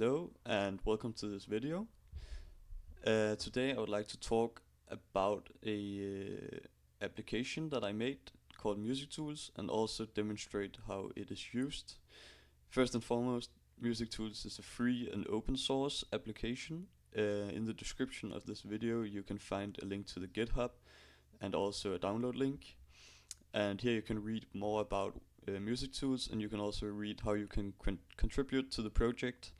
Hello and welcome to this video. Today I would like to talk about a application that I made called MusicTools and also demonstrate how it is used. First and foremost, MusicTools is a free and open source application. In the description of this video you can find a link to the GitHub and also a download link. And here you can read more about MusicTools, and you can also read how you can contribute to the project,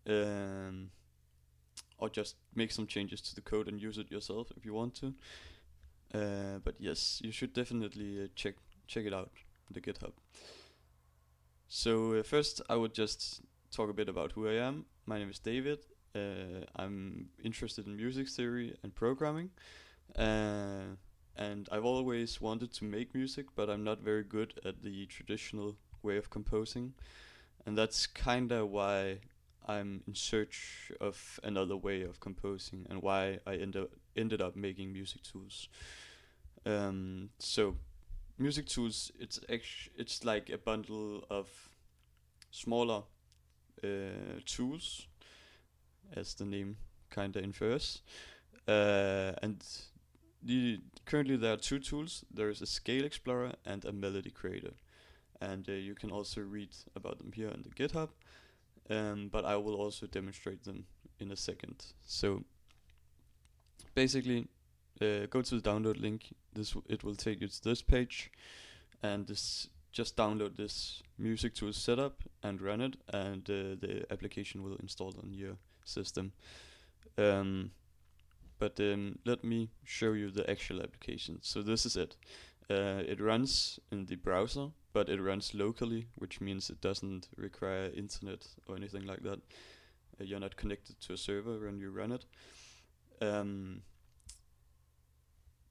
um, or just make some changes to the code and use it yourself if you want to. But yes, you should definitely check it out, the GitHub. So first I would just talk a bit about who I am. My name is David. I'm interested in music theory and programming. And I've always wanted to make music, but I'm not very good at the traditional way of composing. And that's kinda why I'm in search of another way of composing and why I ended up making MusicTools. So MusicTools, it's like a bundle of smaller tools, as the name kinda infers. And currently there are two tools. There is a scale explorer and a melody creator, and you can also read about them here on the GitHub. But I will also demonstrate them in a second. So basically, go to the download link. It will take you to this page, and just download this MusicTools setup and run it, and the application will install on your system. But let me show you the actual application. So this is it. It runs in the browser, but it runs locally, which means it doesn't require internet or anything like that. You're not connected to a server when you run it.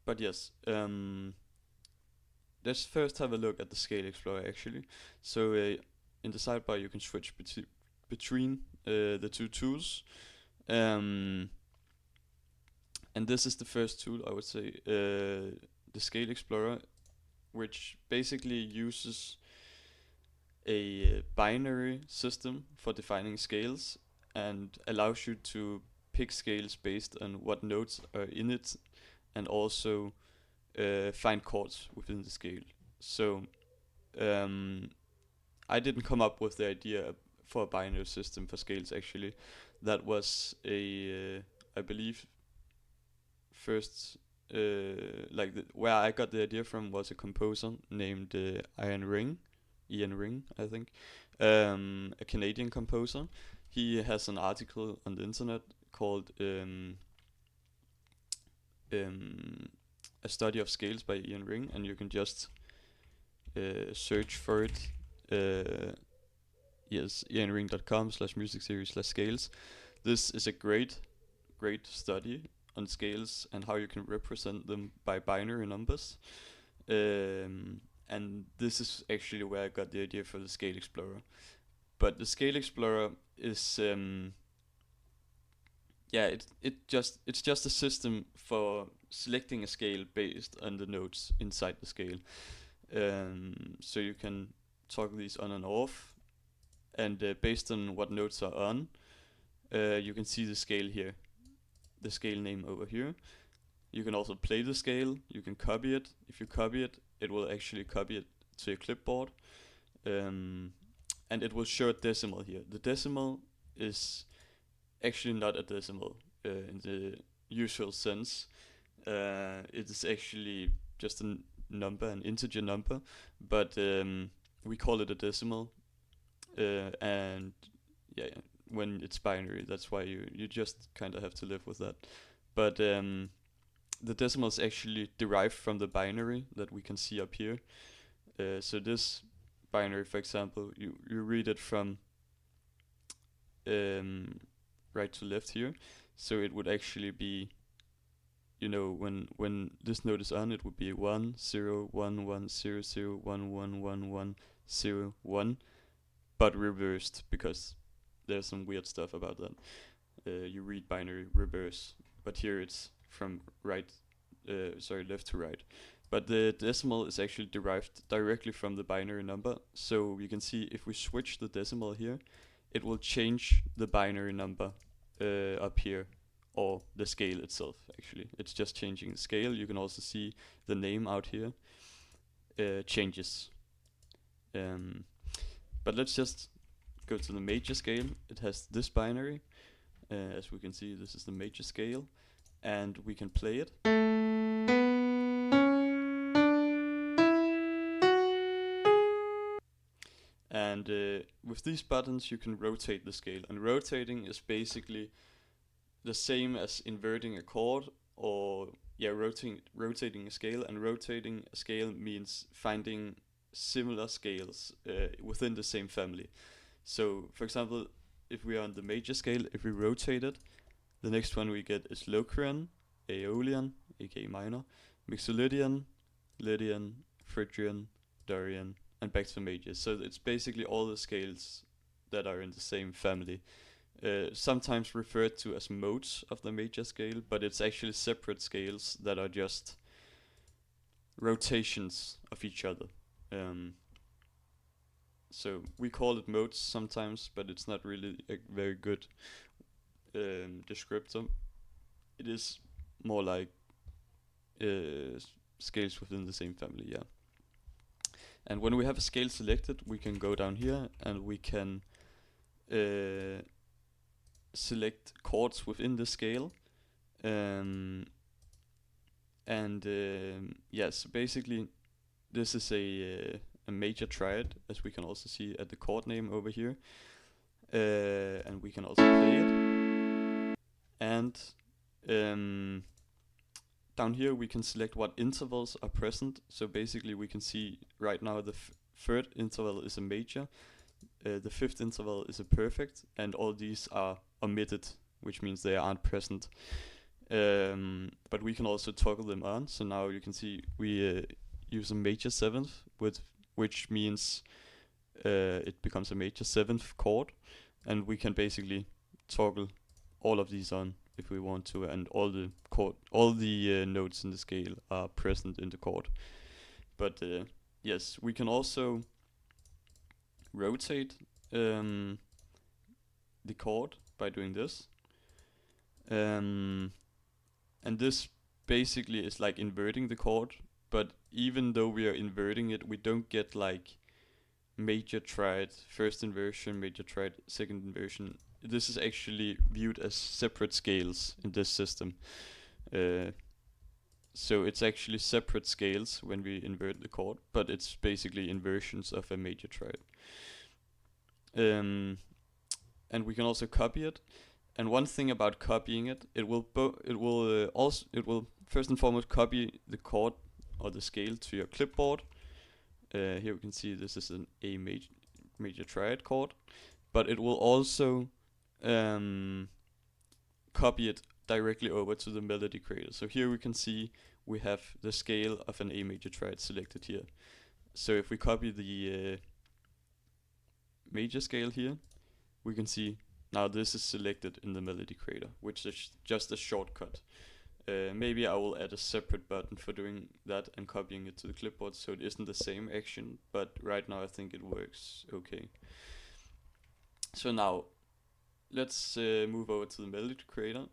But yes, let's first have a look at the Scale Explorer actually. So in the sidebar you can switch between the two tools. And this is the first tool, I would say, the Scale Explorer, which basically uses a binary system for defining scales and allows you to pick scales based on what notes are in it, and also find chords within the scale. So I didn't come up with the idea for a binary system for scales actually. That was I believe first where I got the idea from was a composer named Ian Ring, I think, a Canadian composer. He has an article on the internet called A Study of Scales by Ian Ring, and you can just search for it. Yes, ianring.com/music-theory/scales. This is a great study on scales and how you can represent them by binary numbers. And this is actually where I got the idea for the Scale Explorer. But the Scale Explorer is it's just a system for selecting a scale based on the notes inside the scale. So you can toggle these on and off, and based on what notes are on, you can see the scale here, the scale name over here. You can also play the scale, you can copy it. If you copy it, it will actually copy it to your clipboard, and it will show a decimal here. The decimal is actually not a decimal in the usual sense. It is actually just a number, an integer number, but we call it a decimal, and yeah, when it's binary, that's why you just kind of have to live with that. But the decimal is actually derived from the binary that we can see up here. So this binary, for example, you read it from right to left here. So it would actually be, when this note is on, it would be 1 0 1 1 0 0 1 1 1 1 0 1, but reversed, because there's some weird stuff about that. You read binary reverse, but here it's from left to right. But the decimal is actually derived directly from the binary number. So you can see if we switch the decimal here, it will change the binary number up here, or the scale itself. Actually, it's just changing the scale. You can also see the name out here changes. But let's just go to the major scale. It has this binary. As we can see, this is the major scale, and we can play it. And with these buttons you can rotate the scale, and rotating is basically the same as inverting a chord, or rotating a scale. And rotating a scale means finding similar scales within the same family. So for example, if we are on the major scale, if we rotate it, the next one we get is Locrian, Aeolian, aka minor, Mixolydian, Lydian, Phrygian, Dorian, and back to major. So it's basically all the scales that are in the same family. Sometimes referred to as modes of the major scale, but it's actually separate scales that are just rotations of each other. So we call it modes sometimes, but it's not really a very good descriptor. It is more like scales within the same family, yeah. And when we have a scale selected, we can go down here and we can select chords within the scale. Yes, basically this is a major triad, as we can also see at the chord name over here. And we can also play it. And down here we can select what intervals are present. So basically we can see right now the third interval is a major, the fifth interval is a perfect, and all these are omitted, which means they aren't present. But we can also toggle them on. So now you can see we use a major seventh, which means it becomes a major seventh chord, and we can basically toggle all of these on if we want to, and all the notes in the scale are present in the chord. But yes, we can also rotate the chord by doing this. And this basically is like inverting the chord, but even though we are inverting it, we don't get like major triad first inversion, major triad second inversion. This is actually viewed as separate scales in this system. So it's actually separate scales when we invert the chord, but it's basically inversions of a major triad. And we can also copy it. And one thing about copying it, it will first and foremost copy the chord or the scale to your clipboard. Here we can see this is an A major triad chord, but it will also copy it directly over to the melody creator. So here we can see we have the scale of an A major triad selected here. So if we copy the major scale here, we can see now this is selected in the melody creator, which is just a shortcut. Maybe I will add a separate button for doing that and copying it to the clipboard, so it isn't the same action, but right now I think it works okay. So now let's move over to the melody creator.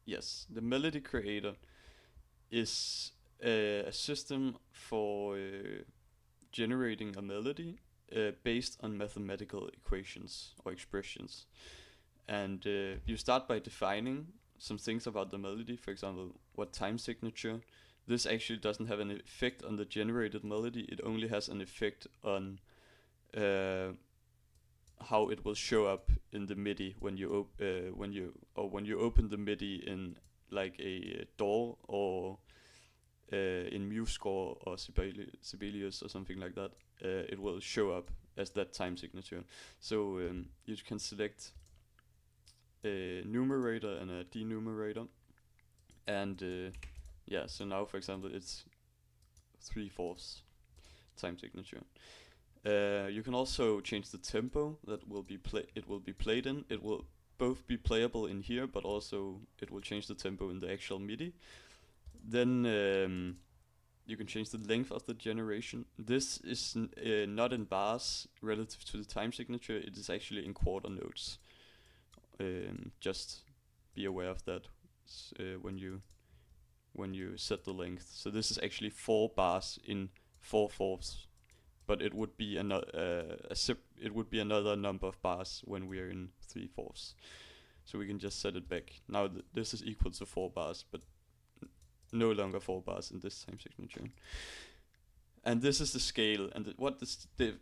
Yes, the melody creator is a system for generating a melody based on mathematical equations or expressions. And you start by defining some things about the melody, for example, what time signature. This actually doesn't have an effect on the generated melody, it only has an effect on how it will show up in the MIDI when you open the MIDI in like a DAW or in MuseScore or Sibelius or something like that. It will show up as that time signature. So you can select a numerator and a denumerator, and yeah, so now for example it's 3/4 time signature. You can also change the tempo that will be played in. It will both be playable in here, but also it will change the tempo in the actual MIDI. Then you can change the length of the generation. This is not in bars relative to the time signature. It is actually in quarter notes. Just be aware of that when you set the length. So this is actually 4 bars in 4/4, but it would be another number of bars when we are in 3/4. So we can just set it back. Now this is equal to 4 bars, but no longer 4 bars in this time signature. And this is the scale, and the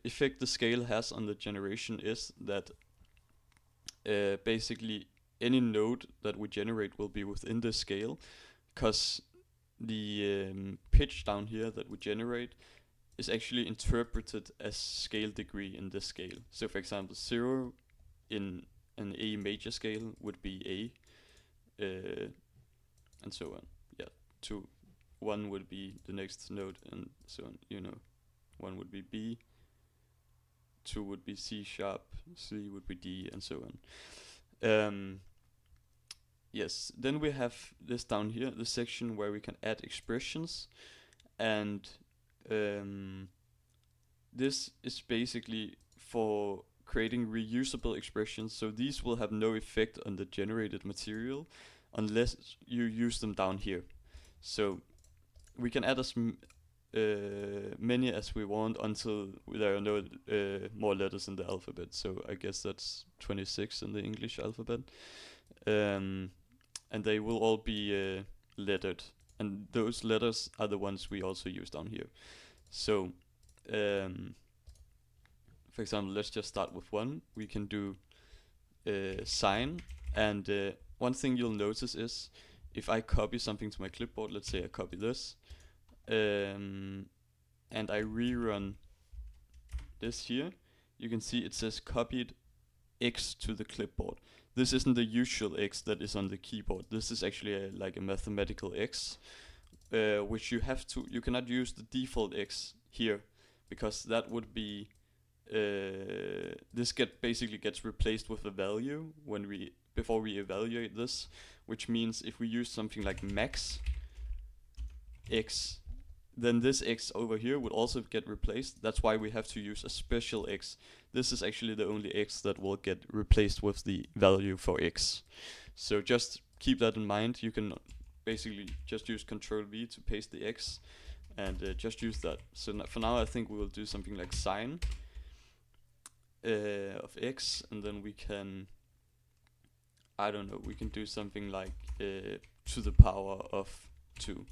effect the scale has on the generation is that basically any node that we generate will be within this scale, because the pitch down here that we generate is actually interpreted as scale degree in this scale. So for example, 0 in an A major scale would be A, and so on. Yeah, 1 would be the next note, and so on. 1 would be B, 2 would be C sharp, 3 would be D, and so on. Yes, then we have this down here, the section where we can add expressions, and this is basically for creating reusable expressions. So these will have no effect on the generated material unless you use them down here. So we can add as many as we want until there are no more letters in the alphabet. So I guess that's 26 in the English alphabet. And they will all be lettered, and those letters are the ones we also use down here. So for example, let's just start with 1. We can do sign, and one thing you'll notice is if I copy something to my clipboard, let's say I copy this, and I rerun this here, you can see it says copied X to the clipboard. This isn't the usual X that is on the keyboard. This is actually like a mathematical X, which you cannot use the default X here, because that would be this basically gets replaced with a value before we evaluate this, which means if we use something like max X, then this X over here would also get replaced. That's why we have to use a special X. This is actually the only X that will get replaced with the value for X. So just keep that in mind. You can basically just use Control V to paste the X, and just use that. So for now I think we will do something like sign of X, and then we can, I don't know, we can do something like to the power of 2.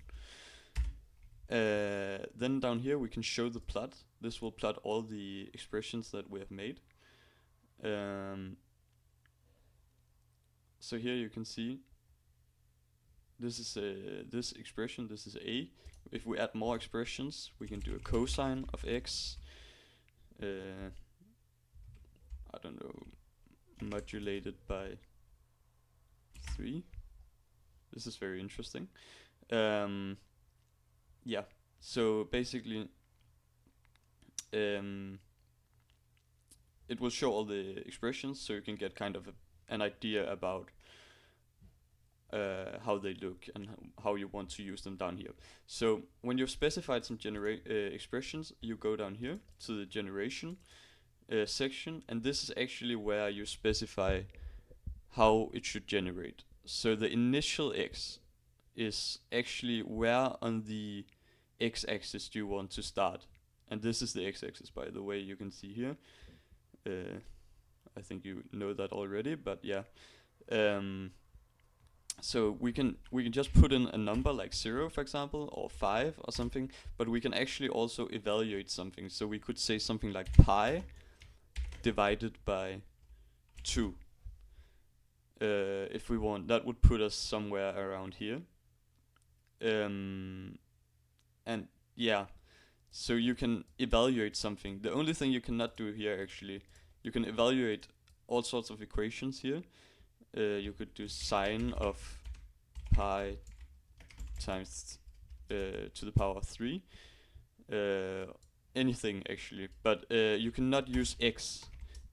Then down here we can show the plot. This will plot all the expressions that we have made. So here you can see this is this expression. This is A. If we add more expressions, we can do a cosine of X. I don't know, modulated by 3. This is very interesting. Yeah, so basically it will show all the expressions, so you can get kind of an idea about how they look and how you want to use them down here. So when you've specified some expressions, you go down here to the generation section, and this is actually where you specify how it should generate. So the initial X is actually where on the X-axis do you want to start, and this is the X-axis, by the way, you can see here. I think you know that already, but yeah. So we can just put in a number like 0, for example, or 5 or something, but we can actually also evaluate something. So we could say something like pi divided by 2. If we want, that would put us somewhere around here. And yeah, so you can evaluate something. The only thing you cannot do here, actually, you can evaluate all sorts of equations here. You could do sine of pi times to the power of 3. Anything actually, but you cannot use X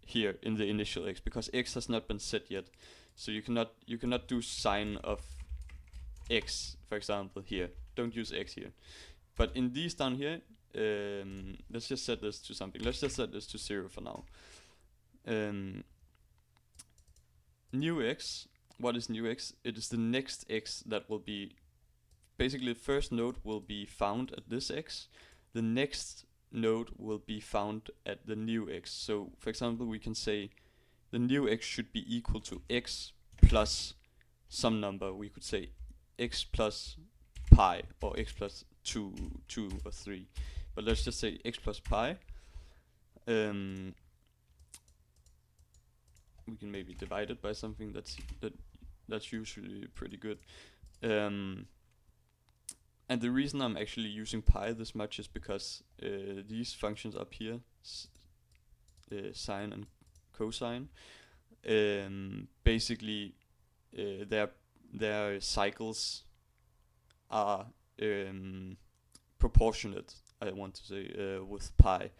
here in the initial X, because X has not been set yet. So you cannot do sine of X, for example, here. Don't use X here. But in these down here, let's just set this to something. Let's just set this to 0 for now. New x, what is new x? It is the next x that will be, basically the first node will be found at this x. The next node will be found at the new x. So for example, we can say the new x should be equal to x plus some number. We could say x plus pi, or x plus 2 or 3. But let's just say x plus pi. We can maybe divide it by something that's usually pretty good. And the reason I'm actually using pi this much is because these functions up here, sine and cosine, basically their cycles are proportionate, I want to say, with pi.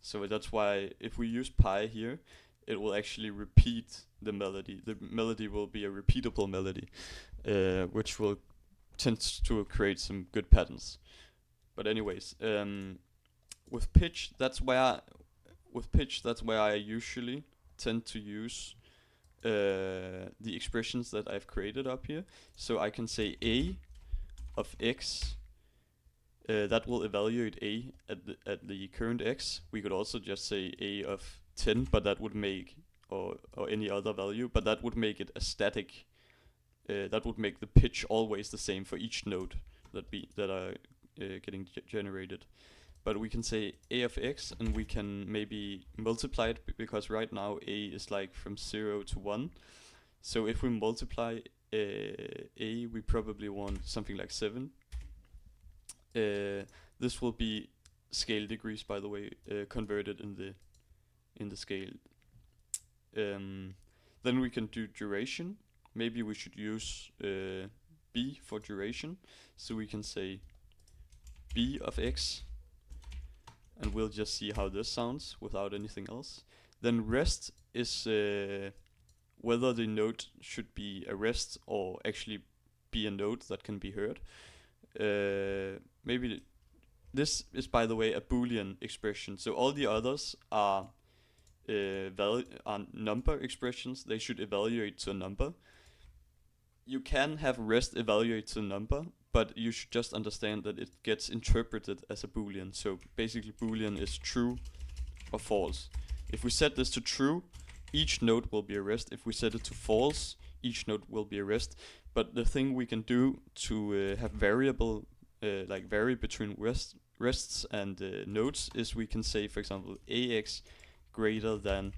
So that's why if we use pi here, it will actually repeat the melody. The melody will be a repeatable melody, which will tend to create some good patterns. But anyways, with pitch, that's where I usually tend to use the expressions that I've created up here. So I can say a of x, that will evaluate a at the current x. We could also just say a of 10, but that would make, or any other value, but that would make it a static. That would make the pitch always the same for each node that are getting generated. But we can say a of x, and we can maybe multiply it, because right now a is like from 0 to 1. So if we multiply a, we probably want something like 7. This will be scale degrees, by the way, converted in the scale. Then we can do duration. Maybe we should use b for duration. So we can say b of x, and we'll just see how this sounds without anything else. Then rest is whether the note should be a rest or actually be a note that can be heard. Maybe this is, by the way, a Boolean expression. So all the others are number expressions. They should evaluate to a number. You can have rest evaluate to a number, but you should just understand that it gets interpreted as a Boolean. So basically Boolean is true or false. If we set this to true, each node will be a rest. If we set it to false, each node will be a rest. But the thing we can do to have variable, like vary between rests and nodes, is we can say, for example, ax greater than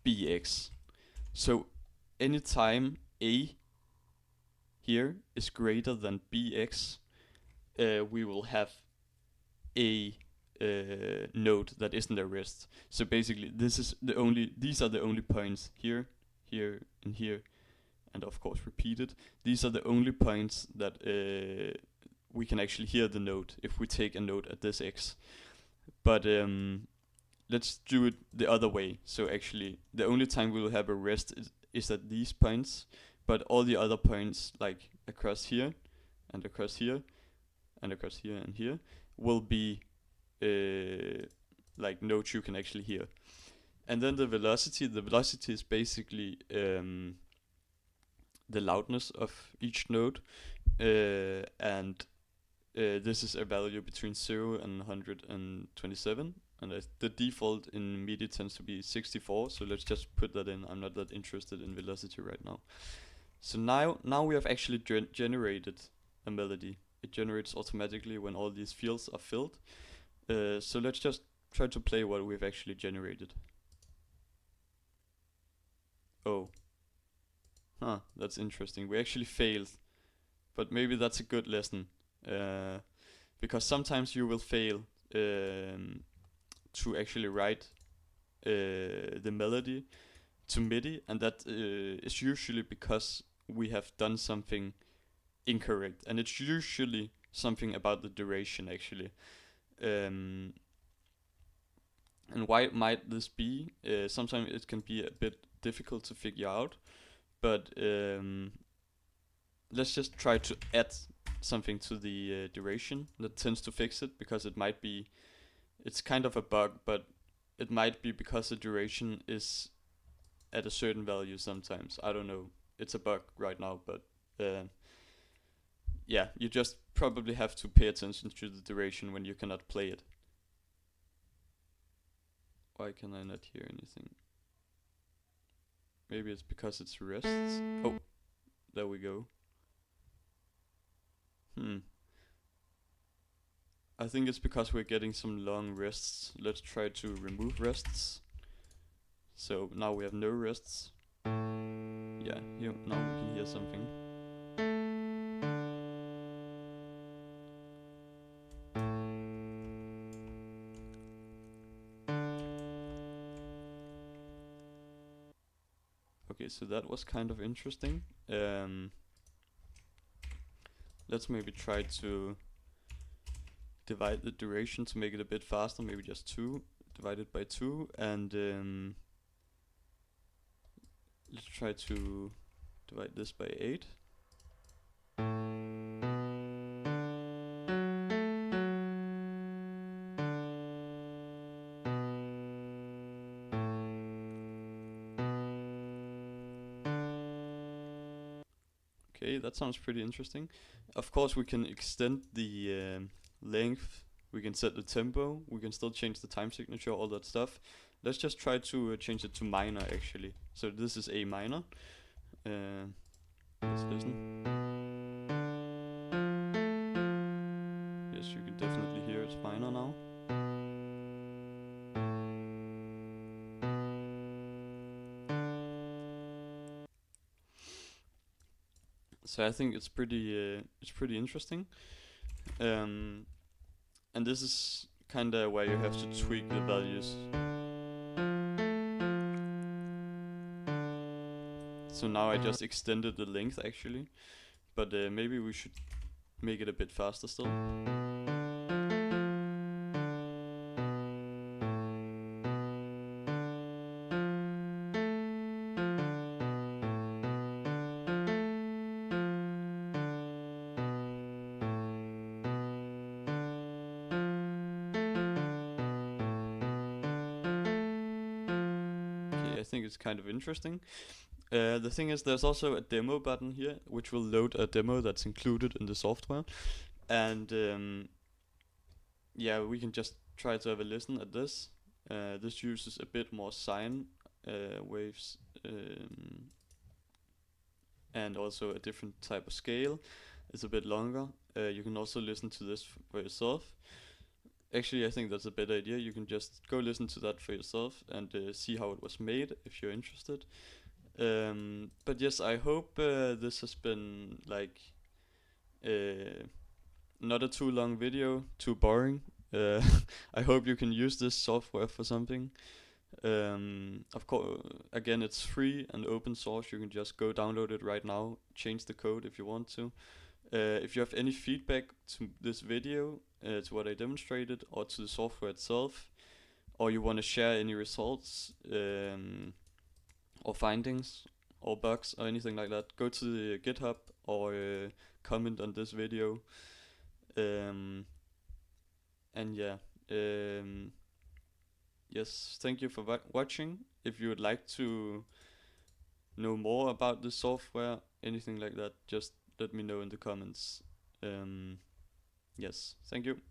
bx. So anytime a here is greater than bx, we will have a node that isn't a rest. So basically, these are the only points here, here, and here, and of course repeated. These are the only points that we can actually hear the note if we take a note at this x. But let's do it the other way. So actually, the only time we will have a rest is at these points, but all the other points, like across here, and across here, and across here, and here, will be like notes you can actually hear. And then the velocity is basically the loudness of each note, and this is a value between 0 and 127, and the default in MIDI tends to be 64, so let's just put that in. I'm not that interested in velocity right now. So now we have actually generated a melody. It generates automatically when all these fields are filled. So let's just try to play what we've actually generated. Oh. Huh, that's interesting. We actually failed. But maybe that's a good lesson. Because sometimes you will fail to actually write the melody to MIDI, and that is usually because we have done something incorrect, and it's usually something about the duration actually. And why might this be? Sometimes it can be a bit difficult to figure out, but let's just try to add something to the duration that tends to fix it, because it might be, it's kind of a bug, but it might be because the duration is at a certain value sometimes. I don't know. It's a bug right now, but yeah, you just probably have to pay attention to the duration when you cannot play it. Why can I not hear anything? Maybe it's because it's rests. Oh, there we go. I think it's because we're getting some long rests. Let's try to remove rests. So now we have no rests. Yeah, here, now we can hear something. Okay, so that was kind of interesting. Let's maybe try to divide the duration to make it a bit faster, maybe just 2, divided by 2, and let's try to divide this by 8. Okay, that sounds pretty interesting. Of course, we can extend the length, we can set the tempo, we can still change the time signature, all that stuff. Let's just try to change it to minor actually. So this is A minor. Let's listen. Yes, you can definitely hear it's minor now. So I think it's pretty interesting. And this is kinda where you have to tweak the values. So now I just extended the length actually, but maybe we should make it a bit faster still. Okay, I think it's kind of interesting. The thing is, there's also a demo button here, which will load a demo that's included in the software. And yeah, we can just try to have a listen at this. This uses a bit more sine waves, and also a different type of scale. It's a bit longer. You can also listen to this for yourself. Actually, I think that's a better idea. You can just go listen to that for yourself and see how it was made if you're interested. But yes, I hope this has been like not a too long video, too boring. I hope you can use this software for something. Of course, again, it's free and open source. You can just go download it right now, change the code if you want to. If you have any feedback to this video, to what I demonstrated, or to the software itself, or you want to share any results, or findings, or bugs, or anything like that, go to the GitHub or comment on this video. And yeah, yes, thank you for watching. If you would like to know more about the software, anything like that, just let me know in the comments. Yes, thank you.